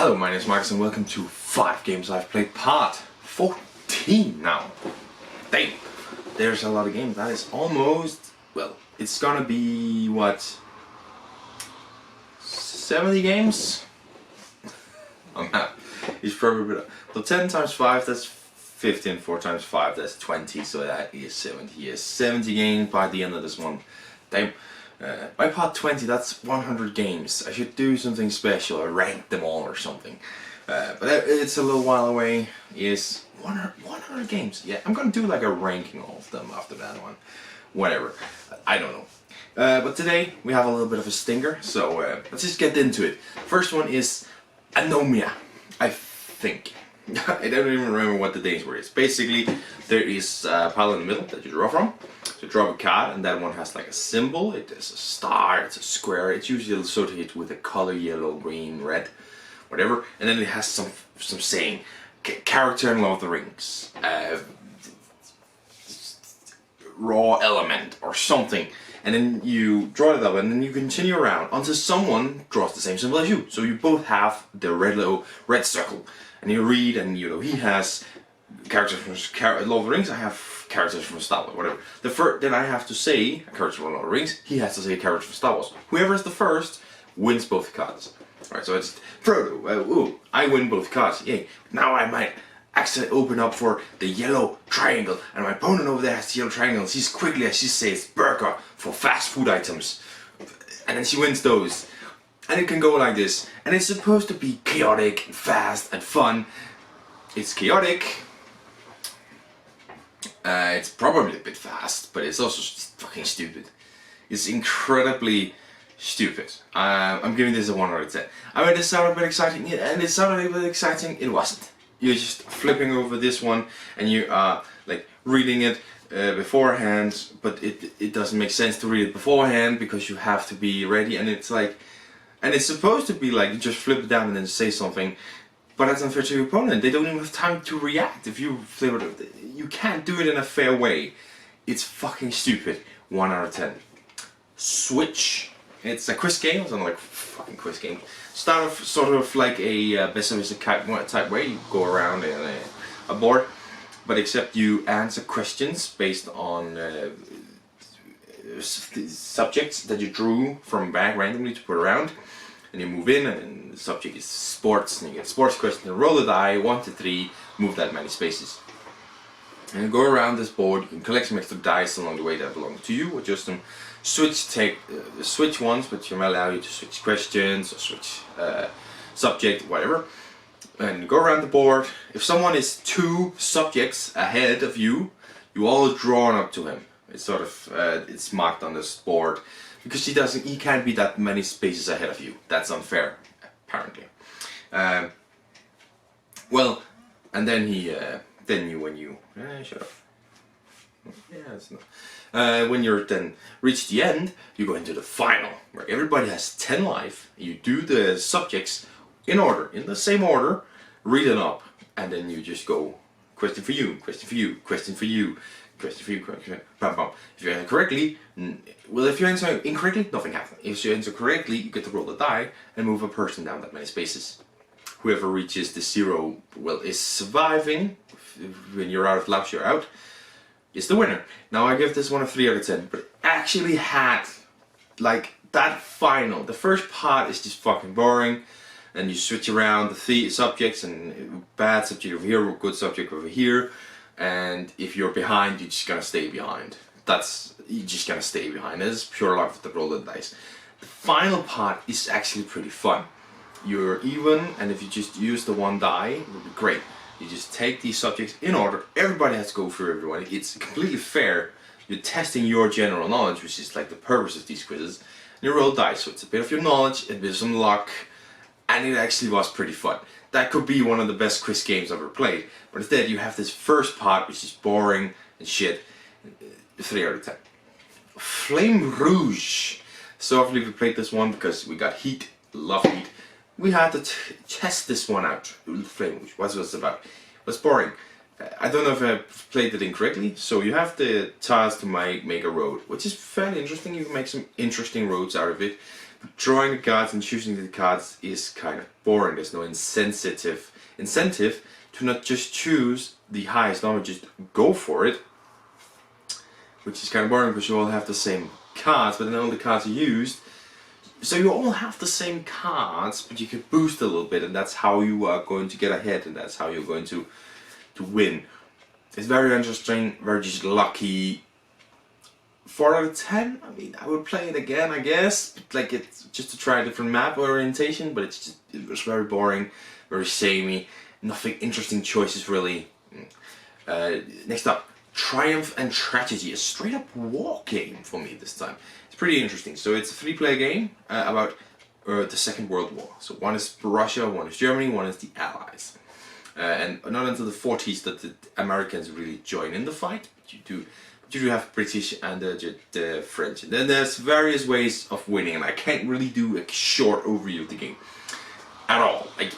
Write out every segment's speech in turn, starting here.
Hello, my name is Marcus and welcome to 5 Games I've Played part 14 now. Damn, there's a lot of games. That is almost, well, it's gonna be, what, 70 games? It's probably, so 10 times 5, that's 15, 4 times 5, that's 20, so that is 70. Yes, 70 games by the end of this month. Damn. By part 20, that's 100 games. I should do something special, or rank them all or something. But it's a little while away. Yes, 100 games. Yeah, I'm gonna do like a ranking of them after that one. Whatever. I don't know. But today, we have a little bit of a stinger, so let's just get into it. First one is Anomia, I think. I don't even remember what the Danish word is. Basically, there is a pile in the middle that you draw from. So you draw a card, and that one has like a symbol. It is a star, it's a square. It's usually associated with a color, yellow, green, red, whatever. And then it has some saying, character in Lord of the Rings, raw element or something. And then you draw it up, and then you continue around until someone draws the same symbol as you. So you both have the red circle. And you read, and you know, he has characters from Lord of the Rings, I have characters from Star Wars, whatever. Then I have to say a character from Lord of the Rings, he has to say a character from Star Wars. Whoever is the first wins both cards. Alright, so it's Frodo, I win both cards, yay. Now I might accidentally open up for the yellow triangle, and my opponent over there has the yellow triangle, and she's quickly, as she says, burger for fast food items. And then she wins those. And it can go like this, and it's supposed to be chaotic, and fast, and fun. It's chaotic. It's probably a bit fast, but it's also just fucking stupid. It's incredibly stupid. I'm giving this a 1 out of 10. I mean, it sounded a bit exciting, and it sounded a bit exciting. It wasn't. You're just flipping over this one, and you are like reading it beforehand, but it doesn't make sense to read it beforehand because you have to be ready, and it's like. And it's supposed to be like, you just flip it down and then say something, but that's unfair to your opponent. They don't even have time to react if you flip it. You can't do it in a fair way. It's fucking stupid. 1 out of 10. Switch. It's a quiz game. It's not like fucking quiz game. Start off sort of like a besserwisser type way. You go around in a board, but except you answer questions based on subjects that you drew from a bag randomly to put around, and you move in, and the subject is sports, and you get sports question, and roll the die 1 to 3, move that many spaces, and you go around this board. You can collect some extra dice along the way that belong to you, or just some switch ones, which will allow you to switch questions or switch subject, whatever. And you go around the board. If someone is 2 subjects ahead of you, you all drawn up to him. It's sort of it's marked on this board because he can't be that many spaces ahead of you. That's unfair, apparently. Well, and then when you shut up. Yeah, it's not. When you're then reach the end, you go into the final, where everybody has 10 life. You do the subjects in order, in the same order, read them up, and then you just go question for you, question for you, question for you. Question for you, question. Bam, bam. If you answer correctly, well, if you answer incorrectly, nothing happens. If you answer correctly, you get to roll the die and move a person down that many spaces. Whoever reaches the 0, well, is surviving. When you're out of laps, you're out. Is the winner. Now I give this one a 3 out of 10, but it actually had like that final. The first part is just fucking boring, and you switch around the subjects, and bad subject over here, good subject over here. And if you're behind, you're just gonna stay behind. You're just gonna stay behind. It's pure luck to roll the dice. The final part is actually pretty fun. You're even, and if you just use the 1 die, it would be great. You just take these subjects in order. Everybody has to go through everyone. It's completely fair. You're testing your general knowledge, which is like the purpose of these quizzes. And you roll dice, so it's a bit of your knowledge, a bit of some luck, and it actually was pretty fun. That could be one of the best quiz games I've ever played, but instead you have this first part which is boring and shit. 3 out of 10. Flame Rouge. So often we played this one because we got heat, love heat. We had to test this one out. Flame Rouge, what was it about? It was boring. I don't know if I played it incorrectly. So you have the task to make a road, which is fairly interesting. You can make some interesting roads out of it. drawing the cards and choosing the cards is kind of boring. There's no incentive to not just choose the highest number, just go for it, which is kind of boring because you all have the same cards, but then all the cards are used. So you all have the same cards, but you can boost a little bit, and that's how you are going to get ahead, and that's how you're going to win. It's very interesting, very just lucky. 4 out of 10. I mean, I would play it again, I guess. Like, it's just to try a different map orientation, but it was very boring, very samey. Nothing interesting choices really. Next up, Triumph and Tragedy, a straight up war game for me this time. It's pretty interesting. So it's a 3-player game about the Second World War. So one is Russia, one is Germany, one is the Allies. And not until the 40s that the Americans really join in the fight. But you do have British and the French. And then there's various ways of winning, and I can't really do a short overview of the game at all. Like,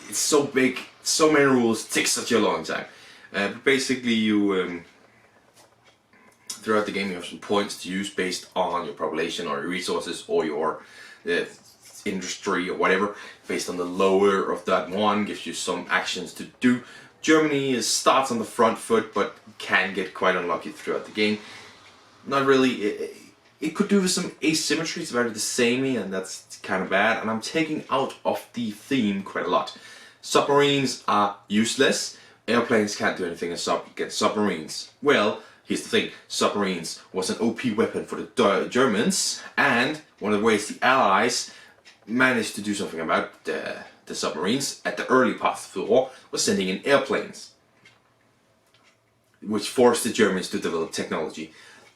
it's so big, so many rules, it takes such a long time. But basically, you throughout the game you have some points to use based on your population or your resources or your industry or whatever. Based on the lower of that one, gives you some actions to do. Germany starts on the front foot, but can get quite unlucky throughout the game. Not really. It could do with some asymmetry. It's very the samey, and that's kind of bad. And I'm taking out of the theme quite a lot. Submarines are useless. Airplanes can't do anything against submarines. Well, here's the thing. Submarines was an OP weapon for the Germans, and one of the ways the Allies managed to do something about the submarines at the early parts of the war was sending in airplanes, which forced the Germans to develop technology.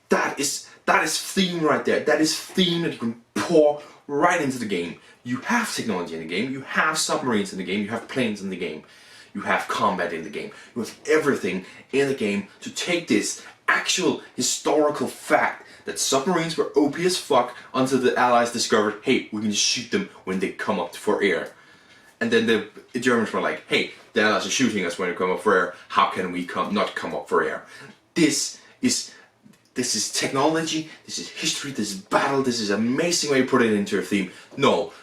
That is theme right there. That is theme that you can pour right into the game. You have technology in the game, you have submarines in the game, you have planes in the game, you have combat in the game, you have everything in the game to take this actual historical fact that submarines were OP as fuck until the Allies discovered, hey, we can just shoot them when they come up for air. And then the Germans were like, hey, the Allies are shooting us when they come up for air, how can we not come up for air? This is technology, this is history, this is battle, this is an amazing way to put it into a theme. No,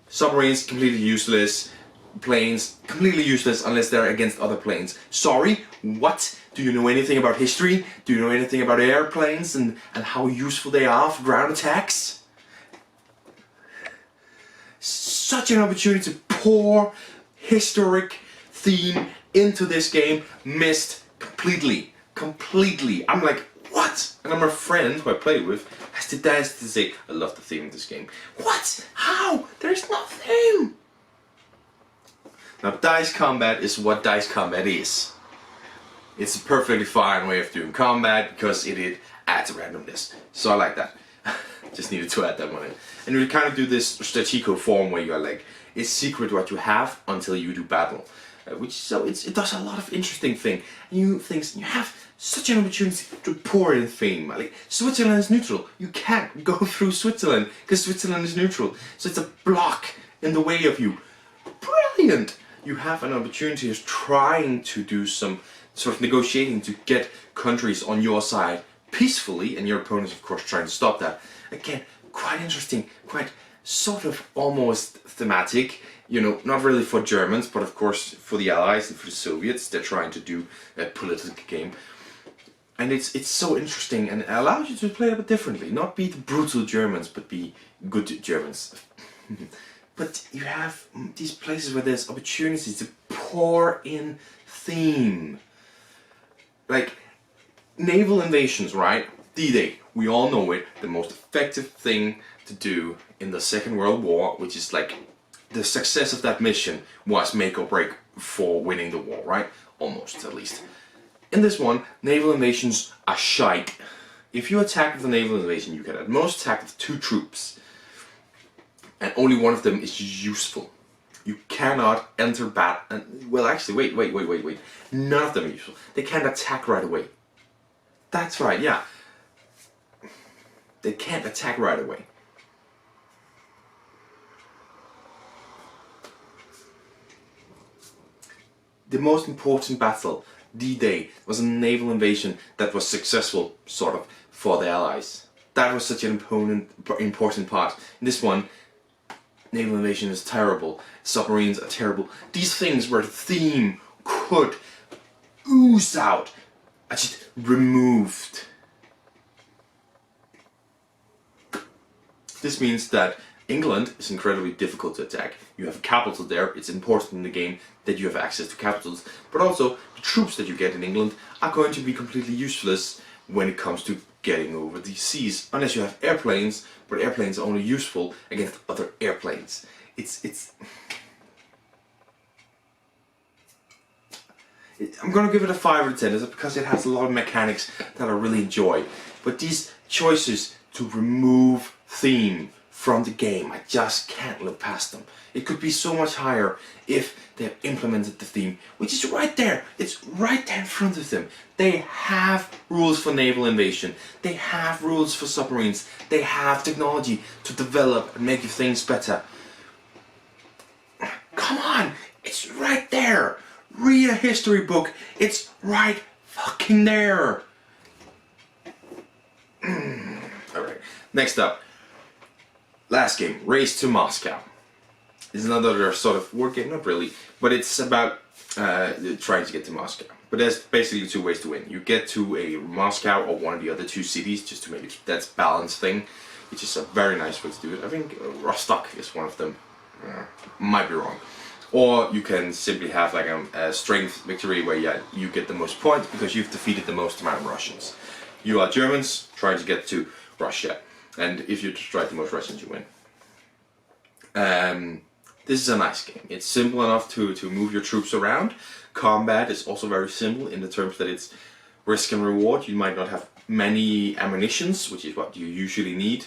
submarines completely useless, planes completely useless unless they're against other planes. Sorry, what? Do you know anything about history? Do you know anything about airplanes and how useful they are for ground attacks? Such an opportunity to pour historic theme into this game, missed completely. I'm like, what? And my friend who I played with has to dance to say, I love the theme of this game. What? How? There's no theme! Now, dice combat is what dice combat is. It's a perfectly fine way of doing combat because it adds randomness. So I like that. Just needed to add that one in. And we kind of do this strategical form where you're like, it's secret what you have until you do battle. It does a lot of interesting things. You have such an opportunity to pour in theme. Like, Switzerland is neutral. You can't go through Switzerland because Switzerland is neutral. So it's a block in the way of you. Brilliant! You have an opportunity of trying to do some sort of negotiating to get countries on your side peacefully, and your opponents of course trying to stop that. Again, quite interesting, quite sort of almost thematic, you know, not really for Germans, but of course for the Allies and for the Soviets. They're trying to do a political game. And it's so interesting, and it allows you to play it a bit differently. Not be the brutal Germans, but be good Germans. But you have these places where there's opportunities to pour in theme. Like, naval invasions, right? D-Day, we all know it, the most effective thing to do in the Second World War, which is like, the success of that mission was make or break for winning the war, right? Almost, at least. In this one, naval invasions are shite. If you attack with a naval invasion, you can at most attack with 2 troops. And only one of them is useful. You cannot enter battle. Well, actually, wait. None of them are useful. They can't attack right away. That's right, yeah. They can't attack right away. The most important battle, D-Day, was a naval invasion that was successful, sort of, for the Allies. That was such an important part. In this one, naval invasion is terrible, submarines are terrible. These things where the theme could ooze out are just removed. This means that England is incredibly difficult to attack. You have a capital there, it's important in the game that you have access to capitals, but also the troops that you get in England are going to be completely useless when it comes to getting over the seas, unless you have airplanes, but airplanes are only useful against other airplanes. I'm gonna give it a 5 out of 10, because it has a lot of mechanics that I really enjoy. But these choices to remove theme from the game, I just can't look past them. It could be so much higher if they have implemented the theme, which is right there. It's right there in front of them. They have rules for naval invasion. They have rules for submarines. They have technology to develop and make things better. Come on, it's right there. Read a history book. It's right fucking there. Alright, next up. Last game, Race to Moscow. It's another sort of war game, not really, but it's about trying to get to Moscow. But there's basically 2 ways to win. You get to a Moscow or one of the other 2 cities, just to make it that's balanced thing, which is a very nice way to do it. I think Rostock is one of them. Might be wrong. Or you can simply have like a strength victory where you get the most points because you've defeated the most amount of Russians. You are Germans trying to get to Russia, and if you destroy the most Russians, you win. This is a nice game. It's simple enough to move your troops around. Combat is also very simple in the terms that it's risk and reward. You might not have many ammunitions, which is what you usually need.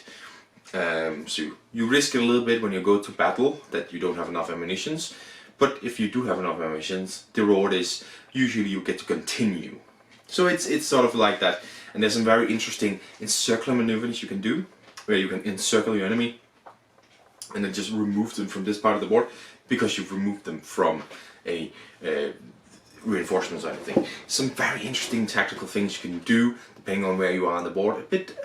So you risk it a little bit when you go to battle that you don't have enough ammunitions. But if you do have enough ammunitions, the reward is usually you get to continue. So it's sort of like that. And there's some very interesting encircler maneuvers you can do, where you can encircle your enemy and then just remove them from this part of the board because you've removed them from a reinforcements or anything. Some very interesting tactical things you can do depending on where you are on the board. A bit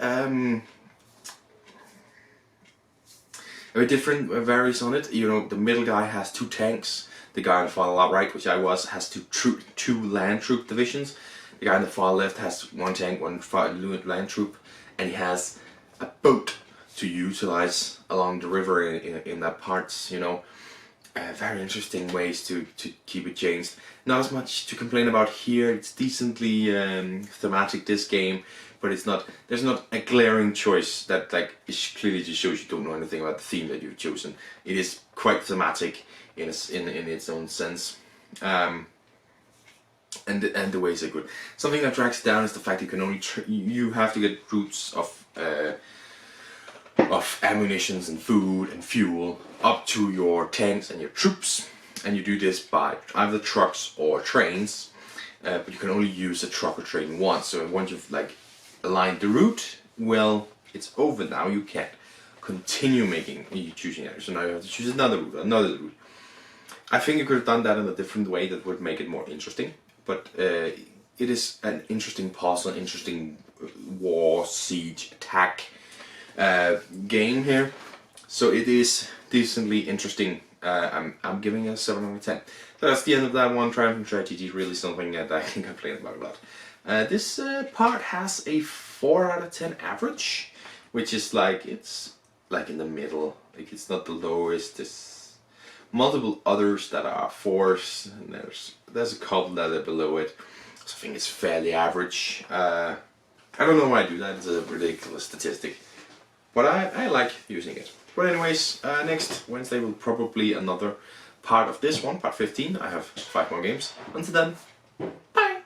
different varies on it. You know, the middle guy has 2 tanks. The guy on the far right, which I was, has two land troop divisions. The guy on the far left has 1 tank, 1 land troop, and he has a boat to utilize along the river in that parts, you know. Very interesting ways to keep it changed. Not as much to complain about here. It's decently thematic, this game, but it's not. There's not a glaring choice that like it clearly just shows you don't know anything about the theme that you've chosen. It is quite thematic in its own sense. And the ways are good. Something that drags it down is the fact you can only you have to get routes of ammunitions and food and fuel up to your tanks and your troops, and you do this by either trucks or trains, but you can only use a truck or train once. So once you've like aligned the route, well, it's over now. You can't continue choosing it. So now you have to choose another route. I think you could have done that in a different way that would make it more interesting. But it is an interesting puzzle, an interesting war, siege, attack game here. So it is decently interesting. I'm giving it a 7 out of 10. So that's the end of that one. Triumph Strategy, really something that I can complain about a lot. This part has a 4 out of 10 average, which is like, it's like in the middle. Like it's not the lowest. There's multiple others that are 4s, and there's a couple that are below it. So I think it's fairly average. I don't know why I do that. It's a ridiculous statistic, but I like using it. But anyways, next Wednesday will probably another part of this one, part 15. I have 5 more games. Until then, bye!